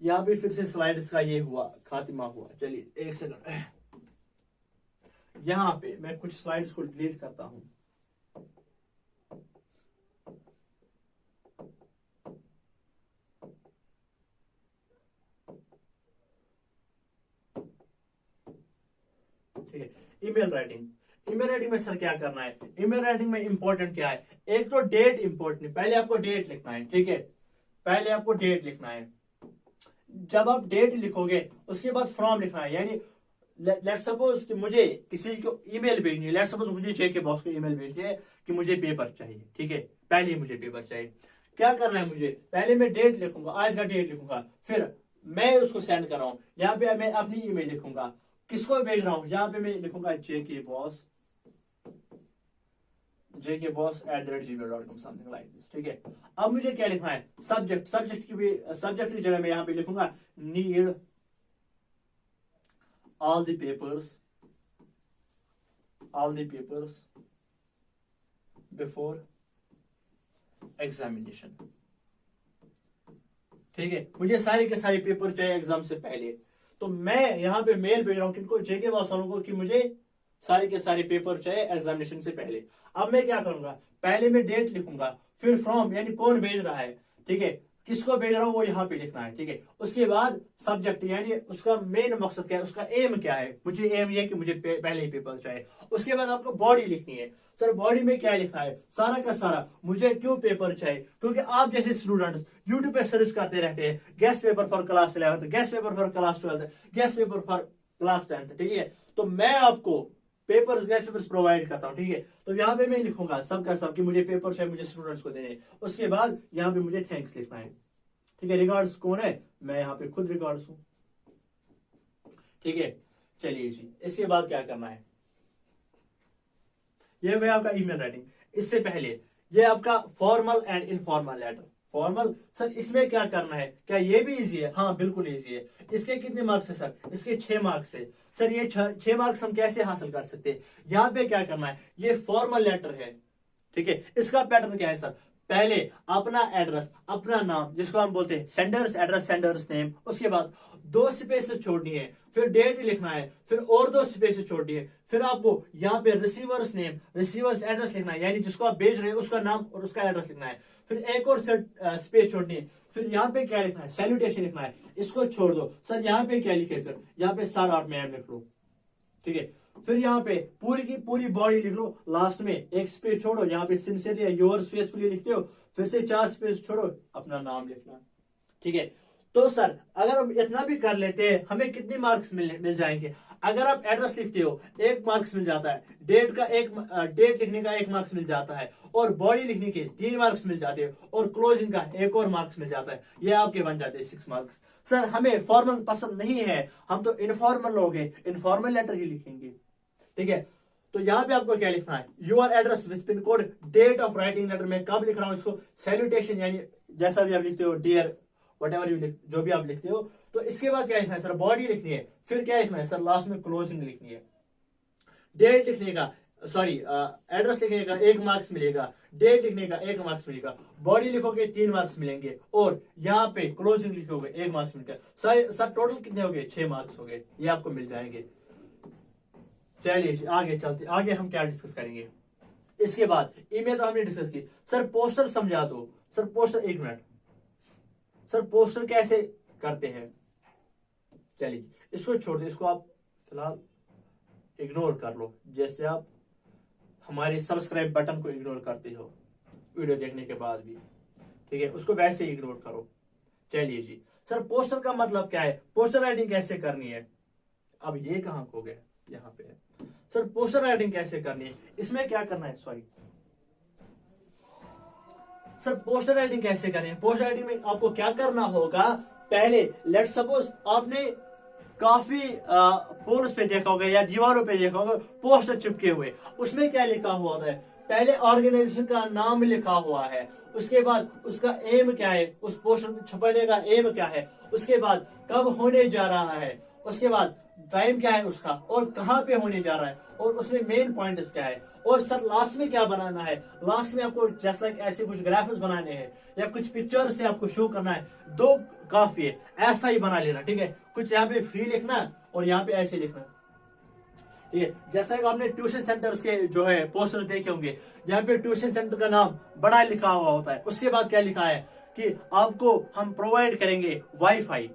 यहाँ पे फिर से स्लाइड्स का ये हुआ, खात्मा हुआ। चलिए 1 सेकंड, यहाँ पे मैं कुछ स्लाइड्स को डिलीट करता हूं। ठीक है, ईमेल राइटिंग में सर क्या करना है, ईमेल राइटिंग में इंपॉर्टेंट क्या है, एक तो डेट इंपॉर्टेंट, पहले आपको डेट लिखना है। ठीक है, पहले आपको डेट लिखना है। जब आप डेट लिखोगे उसके बाद फ्रॉम लिखना है, यानी लेट सपोज कि मुझे किसी को ईमेल भेजनी है, लेट सपोज मुझे जेके बॉस को ईमेल भेजनी है कि मुझे पेपर चाहिए। ठीक है, पहले ही मुझे पेपर चाहिए, क्या करना है मुझे, पहले मैं डेट लिखूंगा, आज का डेट लिखूंगा, फिर मैं उसको सेंड कर रहा हूं, यहाँ पे मैं अपनी ईमेल लिखूंगा, किसको भेज रहा हूं, यहाँ पे मैं लिखूंगा jkboss@gmail.com, समथिंग लाइक दिस। ठीक है, अब मुझे क्या लिखना है, सब्जेक्ट की जगह मैं यहाँ पे लिखूंगा need all the papers before examination. ठीक है, मुझे सारे के सारे पेपर चाहिए एग्जाम से पहले, तो मैं यहाँ पे मेल भेज रहा हूँ किनको, जेके बॉस वालों को, कि मुझे सारे के सारे पेपर चाहिए एग्जामिनेशन से पहले। अब मैं क्या करूंगा, पहले मैं डेट लिखूंगा, फिर फ्रॉम यानी कौन भेज रहा है, ठीक है, किसको भेज रहा हूं वो यहाँ पे लिखना है। ठीक है, उसके बाद सब्जेक्ट यानी उसका मेन मकसद क्या है, उसका एम क्या है, मुझे एम ये कि मुझे पहले ही पेपर चाहिए। उसके बाद आपको बॉडी लिखनी है, सर बॉडी में क्या लिखा है, सारा का सारा मुझे क्यों पेपर चाहिए, क्योंकि आप जैसे स्टूडेंट्स यूट्यूब पे सर्च करते रहते हैं, guest paper for class 11th, guest paper for class 12th, guest paper for class 10th। ठीक है, तो मैं आपको गेस्ट पेपर्स प्रोवाइड करता हूँ। ठीक है, तो यहाँ पे मैं लिखूंगा सबका सब कि मुझे पेपर चाहिए, मुझे स्टूडेंट्स को देने। उसके बाद यहाँ पे मुझे थैंक्स लिखना है। ठीक है, रिगार्ड्स कौन है, मैं यहाँ पे खुद रिगार्ड्स हूं। ठीक है, चलिए जी, इसके बाद क्या करना है, ये है आपका ईमेल राइटिंग। इससे पहले ये आपका formal and informal letter. Formal sir इसमें क्या करना है, क्या ये भी इजी है, हाँ बिल्कुल इजी है। इसके कितने मार्क्स है सर, इसके 6 मार्क्स है। सर ये 6 मार्क्स हम कैसे हासिल कर सकते हैं, यहाँ पे क्या करना है, ये फॉर्मल लेटर है। ठीक है, इसका पैटर्न क्या है सर, पहले अपना एड्रेस, अपना नाम जिसको हम बोलते हैं सेंडर्स एड्रेस, सेंडर्स नेम, उसके बाद 2 स्पेस छोड़नी है, फिर डेट लिखना है, फिर और 2 स्पेस छोड़नी है, फिर आपको यहाँ पे रिसीवर्स नेम, रिसीवर्स एड्रेस लिखना है, यानी जिसको आप भेज रहे हैं उसका नाम और उसका एड्रेस लिखना है, फिर एक और स्पेस छोड़नी है, फिर यहाँ पे क्या लिखना है, सैल्यूटेशन लिखना है, इसको छोड़ दो। सर यहाँ पे क्या लिखे, फिर यहाँ पे सर और मैम लिख लो। ठीक है, फिर यहाँ पे पूरी की पूरी बॉडी लिख लो, लास्ट में एक स्पेस छोड़ो, यहाँ पे सिंसियरली या योर्स फेथफुली लिखते हो, फिर से 4 स्पेस छोड़ो, अपना नाम लिखना। ठीक है, तो सर अगर हम इतना भी कर लेते हैं हमें कितने मार्क्स मिल जाएंगे, अगर आप एड्रेस लिखते हो 1 मार्क्स मिल जाता है, डेट लिखने का 1 मार्क्स मिल जाता है, और बॉडी लिखने के 3 मार्क्स मिल जाते हैं, और क्लोजिंग का 1 और मार्क्स मिल जाता है, ये आपके बन जाते हैं 6 मार्क्स। सर हमें फॉर्मल पसंद नहीं है, हम तो इनफॉर्मल लोग हैं, इनफॉर्मल लेटर ही लिखेंगे। ठीक है, तो यहां पे आपको क्या लिखना है, your address with pin code, date of writing letter में कब लिख रहा हूं इसको, सैल्यूटेशन यानी जैसा भी आप लिखते हो, डियर वटेवर यू जो भी आप लिखते हो। तो इसके बाद क्या लिखना है सर, बॉडी लिखनी है, फिर क्या लिखना है सर, लास्ट में क्लोजिंग लिखनी है। डेट लिखने का एड्रेस लिखने का 1 मार्क्स मिलेगा, डेट लिखने का 1 मार्क्स मिलेगा, बॉडी लिखोगे 3 मार्क्स मिलेंगे, और यहाँ पे क्लोजिंग लिखोगे 1 मार्क्स मिलेगा। सर टोटल कितने हो गए, 6 मार्क्स हो गए, ये आपको मिल जाएंगे। चलिए आगे चलते, आगे हम क्या डिस्कस करेंगे। इसके बाद ईमेल तो हमने डिस्कस की, सर पोस्टर समझा दो। Sir poster, 1 minute, sir poster कैसे करते हैं, चलिए इसको छोड़ दे, इसको आप फिलहाल इग्नोर कर लो, जैसे आप हमारे सब्सक्राइब बटन को इग्नोर करते हो वीडियो देखने के बाद भी। ठीक है, उसको वैसे ही इग्नोर करो। चलिए जी, सर पोस्टर का मतलब क्या है, पोस्टर राइटिंग कैसे करनी है, अब ये कहां खो गया, यहाँ पे है। सर पोस्टर राइटिंग कैसे करनी है, इसमें क्या करना है, सॉरी सर पोस्टर राइटिंग कैसे करनी है। पोस्टर राइटिंग में आपको क्या करना होगा, पहले लेट सपोज आपने काफी पोल्स पे देखा होगा या दीवारों पे देखा होगा पोस्टर चिपके हुए, उसमें क्या लिखा हुआ होता है, पहले ऑर्गेनाइजेशन का नाम लिखा हुआ है, उसके बाद उसका एम क्या है, उस पोस्टर छपाने का एम क्या है, उसके बाद कब होने जा रहा है, उसके बाद टाइम क्या है उसका और कहाँ पे होने जा रहा है, और उसमें मेन पॉइंट्स क्या है, और सर लास्ट में क्या बनाना है, लास्ट में आपको जस्ट लाइक ऐसे कुछ ग्राफिक्स बनाने हैं या कुछ पिक्चर से आपको शो करना है, दो काफी है, ऐसा ही बना लेना, ठीक है। कुछ यहाँ पे फ्री लिखना और यहाँ पे ऐसे लिखना, ठीक है। जैसा कि आपने ट्यूशन सेंटर्स के जो है पोस्टर्स देखे होंगे, यहाँ पे ट्यूशन सेंटर का नाम बड़ा लिखा हुआ होता है, उसके बाद क्या लिखा है कि आपको हम प्रोवाइड करेंगे वाईफाई,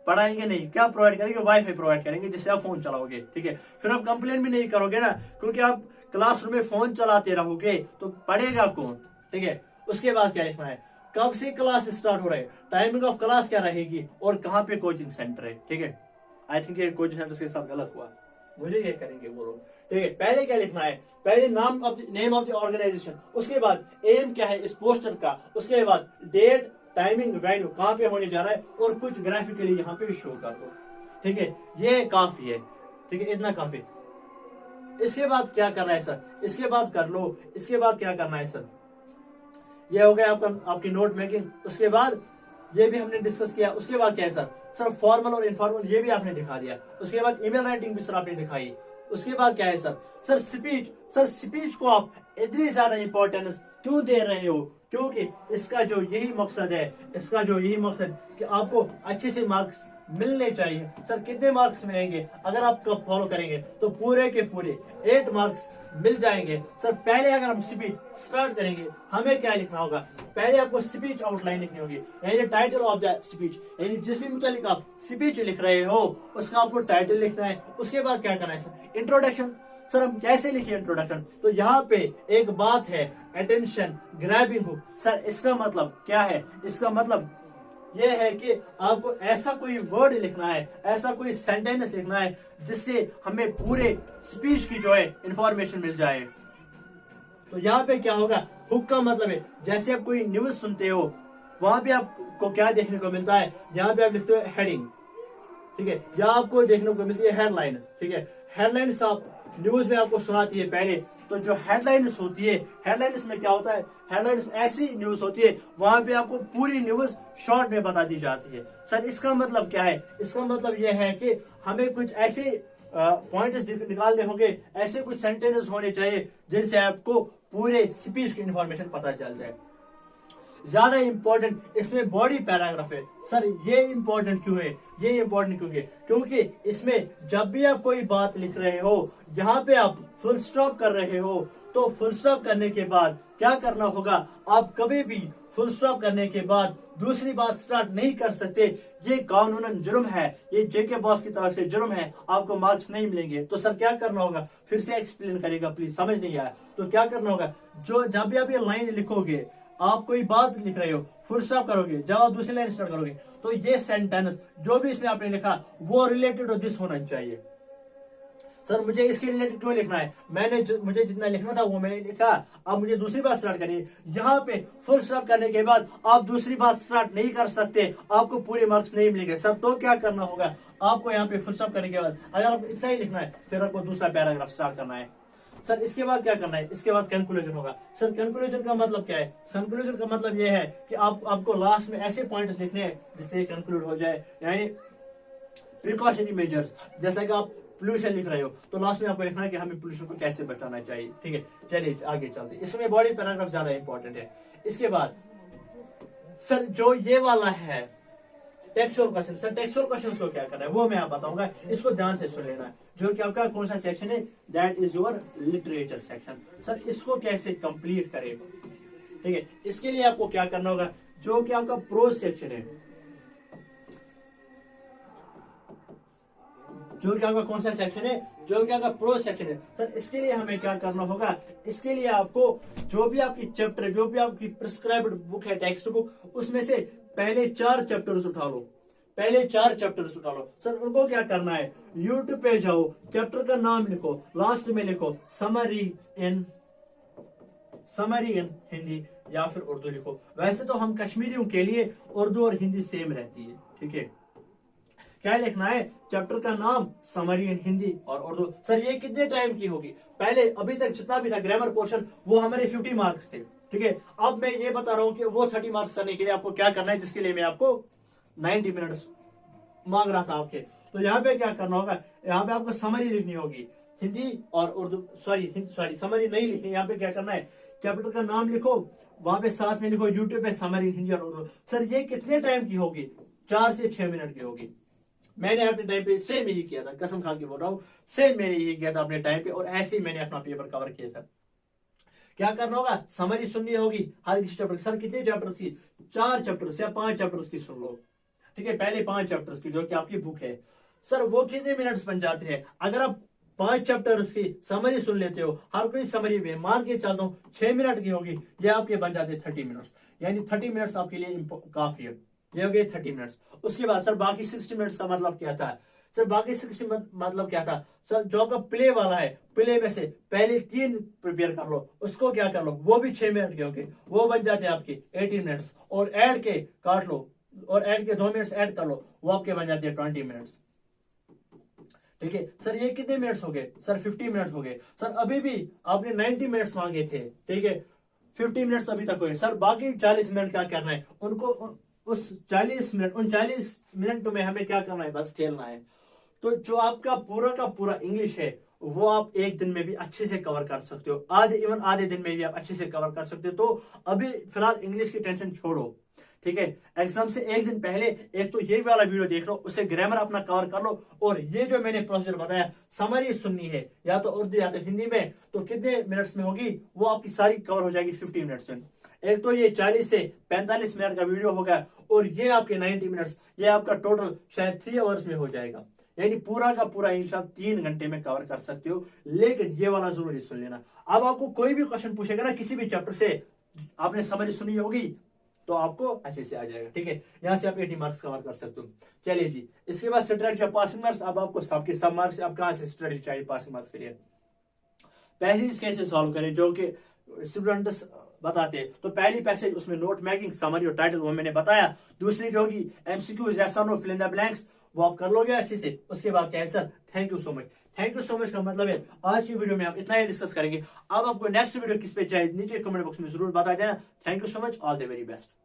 पढ़ाएंगे नहीं, क्या प्रोवाइड करेंगे, वाईफाई प्रोवाइड करेंगे जिससे आप फोन चलाओगे, ठीक है। फिर आप कंप्लेन भी नहीं करोगे ना, क्योंकि आप क्लासरूम में फोन चलाते रहोगे तो पढ़ेगा कौन, ठीक है। उसके बाद क्या लिखना है, कब से क्लास स्टार्ट हो रहा है, टाइमिंग ऑफ क्लास क्या रहेगी और कहाँ पे कोचिंग सेंटर है, ठीक है। आई थिंक ये कोचिंग सेंटर के साथ गलत हुआ, मुझे ये करेंगे वो लोग, ठीक है। पहले क्या लिखना है, पहले नेम ऑफ द ऑर्गेनाइजेशन, उसके बाद एम क्या है इस पोस्टर का, उसके बाद डेट, टाइमिंग, वैल्यू, कहाँ पे होने जा रहा है और कुछ ग्राफिकली यहाँ पे शो कर दो, ठीक है। ये काफी है, ठीक है, इतना काफी। इसके बाद क्या करना है सर, इसके बाद कर लो, इसके बाद क्या करना है सर, ये हो गया आपका आपकी नोट मेकिंग। उसके बाद ये भी हमने डिस्कस किया। उसके बाद क्या है सर, सर फॉर्मल और इनफॉर्मल ये भी आपने दिखा दिया। उसके बाद ईमेल राइटिंग भी सर आपने दिखाई। उसके बाद क्या है sir, sir speech, sir speech को आप इतनी ज्यादा इंपॉर्टेंस क्यों दे रहे हो, क्योंकि इसका जो यही मकसद है, इसका जो यही मकसद कि आपको अच्छे से मार्क्स मिलने चाहिए। सर कितने मार्क्स मिलेंगे अगर आप फॉलो करेंगे, तो पूरे के पूरे 8 मार्क्स मिल जाएंगे। सर पहले अगर हम स्पीच स्टार्ट करेंगे, हमें क्या लिखना होगा, पहले आपको स्पीच आउटलाइन लिखनी होगी, यानी टाइटल ऑफ द स्पीच, यानी जिस भी मुतालिक आप स्पीच लिख रहे हो उसका आपको टाइटल लिखना है। उसके बाद क्या करना है सर, इंट्रोडक्शन। सर हम कैसे लिखे इंट्रोडक्शन, तो यहाँ पे एक बात है, अटेंशन ग्रैबिंग हुक। सर इसका मतलब क्या है, इसका मतलब यह है कि आपको ऐसा कोई वर्ड लिखना है, ऐसा कोई सेंटेंस लिखना है जिससे हमें पूरे स्पीच की जो है इंफॉर्मेशन मिल जाए। तो यहाँ पे क्या होगा, हुक का मतलब है जैसे आप कोई न्यूज सुनते हो, वहां पे आपको क्या देखने को मिलता है, यहाँ पे आप लिखते हो हेडिंग, ठीक है, या आपको देखने को मिलती है हेडलाइन, ठीक है। हेडलाइंस आप न्यूज में आपको सुनाती है पहले, तो जो हेडलाइंस होती है, हेडलाइंस में क्या होता है, हेडलाइंस ऐसी न्यूज होती है वहां पे आपको पूरी न्यूज शॉर्ट में बता दी जाती है। सर इसका मतलब क्या है, इसका मतलब यह है कि हमें कुछ ऐसे पॉइंट्स निकालने होंगे, ऐसे कुछ सेंटेंस होने चाहिए जिनसे आपको पूरे स्पीच की इंफॉर्मेशन पता चल जाए। ज्यादा इंपॉर्टेंट इसमें बॉडी पैराग्राफ है। सर ये इंपॉर्टेंट क्यों है, ये इंपॉर्टेंट क्यों है, क्योंकि इसमें जब भी आप कोई बात लिख रहे हो, यहाँ पे आप फुल स्टॉप कर रहे हो, तो फुल स्टॉप करने के बाद क्या करना होगा, आप कभी भी फुल स्टॉप करने के बाद दूसरी बात स्टार्ट नहीं कर सकते। ये कानूनन जुर्म है, ये जेके बॉस की तरफ से जुर्म है, आपको मार्क्स नहीं मिलेंगे। तो सर क्या करना होगा, फिर से एक्सप्लेन करेगा प्लीज, समझ नहीं आया तो क्या करना होगा, जो जब भी आप ये लाइन लिखोगे, आप कोई बात लिख रहे हो, फुल स्टॉप करोगे, जब आप दूसरी लाइन स्टार्ट करोगे, तो ये सेंटेंस जो भी इसमें आपने लिखा वो रिलेटेड टू दिस होना चाहिए। सर मुझे इसके रिलेटेड क्यों लिखना है, मुझे जितना लिखना था वो मैंने लिखा, अब मुझे दूसरी बात स्टार्ट करनी है। यहाँ पे फुल स्टॉप करने के बाद आप दूसरी बात स्टार्ट नहीं कर सकते, आपको पूरे मार्क्स नहीं मिलेंगे। सर तो क्या करना होगा, आपको यहाँ पे फुल स्टॉप करने के बाद अगर आपको इतना ही लिखना है, फिर आपको दूसरा पैराग्राफ स्टार्ट करना है। सर इसके बाद क्या करना है, इसके बाद कंक्लूजन होगा। सर कंक्लूजन का मतलब क्या है, कंक्लूजन का मतलब यह है कि आपको लास्ट में ऐसे पॉइंट्स लिखने हैं जिससे कंक्लूड हो जाए, यानी प्रिकॉशनरी मेजर्स। जैसा कि आप पोल्यूशन लिख रहे हो, तो लास्ट में आपको लिखना है कि हमें पोल्यूशन को कैसे बचाना चाहिए, ठीक है। चलिए आगे चलते, इसमें बॉडी पैराग्राफ ज्यादा इंपॉर्टेंट है। इसके बाद सर जो ये वाला है textual question, sir textual questions को क्या करना है वो मैं आप बताऊंगा, इसको ध्यान से सुन लेना। जो कि आपका कौन सा सेक्शन है, that is your literature section. Sir इसको कैसे कंप्लीट करें, ठीक है, इसके लिए आपको क्या करना होगा, जो कि आपका प्रोज सेक्शन है, जो कि आपका कौन सा सेक्शन है, जो कि आपका प्रोज सेक्शन है। सर इसके लिए हमें क्या करना होगा, इसके लिए आपको जो भी आपकी चैप्टर, जो भी आपकी प्रिस्क्राइब्ड बुक है, टेक्स्ट बुक, उसमें से पहले 4 चैप्टर्स उठा लो, पहले 4 चैप्टर्स उठा लो। सर उनको क्या करना है, यूट्यूब पे जाओ, चैप्टर का नाम लिखो, लास्ट में लिखो समरी इन हिंदी या फिर उर्दू लिखो। वैसे तो हम कश्मीरियों के लिए उर्दू और हिंदी सेम रहती है, ठीक है। क्या लिखना है, चैप्टर का नाम, समरी इन हिंदी और उर्दू। सर ये कितने टाइम की होगी, पहले अभी तक जितना भी था ग्रामर पोर्शन वो हमारे 50 मार्क्स थे, ठीक है। अब मैं ये बता रहा हूं कि वो 30 मार्क्स करने के लिए आपको क्या करना है, जिसके लिए मैं आपको 90 मिनट्स मांग रहा था आपके। तो यहाँ पे क्या करना होगा, यहाँ पे आपको समरी लिखनी होगी हिंदी और उर्दू, सॉरी समरी नहीं लिखनी। यहाँ पे क्या करना है, चैप्टर का नाम लिखो, वहां पे साथ में लिखो यूट्यूब पे समरी हिंदी और उर्दू। सर ये कितने टाइम की होगी, 4 से 6 मिनट की होगी। मैंने अपने टाइम पे सेम यही किया था, कसम खा के बोल रहा हूँ, सेम मैंने यही किया था अपने टाइम पे, और ऐसे ही मैंने अपना पेपर कवर किया था। क्या करना होगा, समरी सुननी होगी हर किसी चैप्टर की। सर कितने चैप्टर की, 4 चैप्टर्स या 5 चैप्टर्स की सुन लो, ठीक है। पहले 5 चैप्टर्स की जो कि आपकी बुक है। सर वो कितने मिनट्स बन जाते हैं, अगर आप 5 चैप्टर्स की समरी सुन लेते हो, हर कोई समरी में मान के चलता हूँ 6 मिनट की होगी, ये आपके बन जाते हैं 30 मिनट्स। यानी 30 मिनट्स आपके लिए काफी है, ये हो गए 30 मिनट्स। उसके बाद सर बाकी 60 मिनट्स का मतलब क्या था, सर बाकी 60 मतलब क्या था, सर जो आपका प्ले वाला है, प्ले में से पहले 3 प्रिपेयर कर लो, उसको क्या कर लो, वो भी 6 मिनट के होंगे, वो बन जाते हैं आपके 18 मिनट्स। और ऐड के काट लो, और ऐड के 2 मिनट्स ऐड कर लो, वो आपके बन जाते हैं 20 मिनट्स, ठीक है। सर ये कितने मिनट्स हो गए, सर 50 मिनट्स हो गए। सर अभी भी आपने 90 मिनट्स मांगे थे, ठीक है, 50 मिनट्स अभी तक हुए। सर बाकी 40 मिनट क्या करना है, उनको उन 40 मिनट में हमें क्या करना है, बस खेलना है। तो जो आपका पूरा का पूरा इंग्लिश है वो आप एक दिन में भी अच्छे से कवर कर सकते हो, आधे दिन में भी आप अच्छे से कवर कर सकते हो। तो अभी फिलहाल इंग्लिश की टेंशन छोड़ो, ठीक है। एग्जाम से एक दिन पहले एक तो ये वाला वीडियो देख लो, उससे ग्रामर अपना कवर कर लो, और ये जो मैंने प्रोसीजर बताया, समरी सुननी है या तो उर्दू या तो हिंदी में, तो कितने मिनट्स में होगी, वो आपकी सारी कवर हो जाएगी 50 मिनट्स में। एक तो ये 40 से 45 मिनट का वीडियो होगा, और ये आपके 90 मिनट्स, ये आपका टोटल शायद 3 आवर्स में हो जाएगा। यानी पूरा का पूरा इंग्लिश आप 3 घंटे में कवर कर सकते हो। लेकिन ये वाला जरूरी सुन लेना, अब आपको कोई भी क्वेश्चन पूछेगा ना किसी भी चैप्टर से, आपने समरी सुनी होगी तो आपको अच्छे से आ जाएगा, ठीक है। यहां से आप 80 मार्क्स कवर कर सकते हो। चलिए जी, इसके बाद स्ट्रेटजी ऑफ पासिंग मार्क्स। अब आपको सबके सब मार्क्स, अब कहां से स्ट्रेटजी चाहिए पासिंग मार्क्स के लिए, पैसेज कैसे सॉल्व करें जो कि स्टूडेंट्स बताते हैं। तो पहली पैसेज, उसमें नोट मेकिंग, समरी और टाइटल, वो मैंने बताया। दूसरी जो होगी एमसीक्यूज, यस और no, fill in the blanks, वो आप कर लोगे अच्छे से। उसके बाद क्या है sir, thank you so much. Thank you so much का मतलब है आज की वीडियो में आप इतना ही डिस्कस करेंगे। अब आपको नेक्स्ट वीडियो किस पे चाहिए नीचे कमेंट बॉक्स में जरूर बता देना। Thank you so much, all the very best.